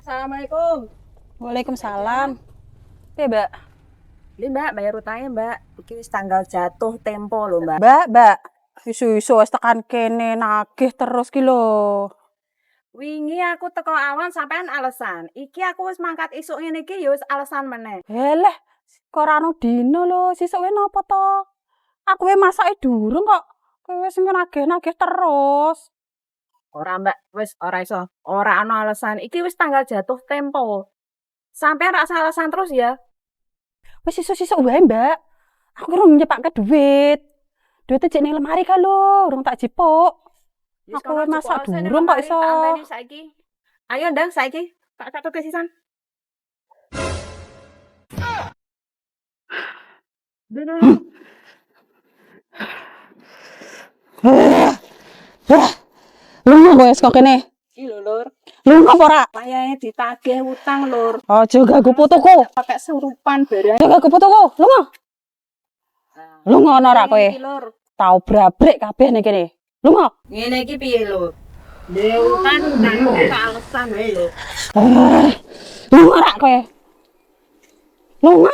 Assalamualaikum. Waalaikumsalam. Piye, Mbak? Ini Mbak, bayar utangnya Mbak. Iki wis tanggal jatuh tempo lho Mbak. Mbak, isu-isu wis tekan kene nagih terus ki lho. Wingi aku teko awan sampean alasan. Iki aku wis mangkat isuk ngene iki ya wis alasan meneh. Heleh, kok ora ono dino lho, sesuk wae napa to? Aku wae masake durung kok. Kowe wis nagih-nagih terus. Ora Mbak, wis ora iso. Ora ono alasan. Iki wis tanggal jatuh tempo. Sampean rak alasan terus ya. Wis sesuk-sesuk wae, Mbak. Aku urung nyepakke duit. Duit jek ning lemari ka lho, urung tak jipuk. Aku wae masak durung kok iso. Saiki. Ayo ndang saiki. Tak catet sisan. Lunga kowe kok kene. Iki lho Lur. Lunga apa ora? Payahe ditagih utang Lur. Aja ganggu putuku. Pakai surupan barang. Aja ganggu putuku. Lunga. Lunga ana ora kowe? Iki Lur. Tau brabrik kabeh ning kene. Lunga. Ngene iki piye lho? Utang alasan wae lho. Lunga ora kowe? Lunga.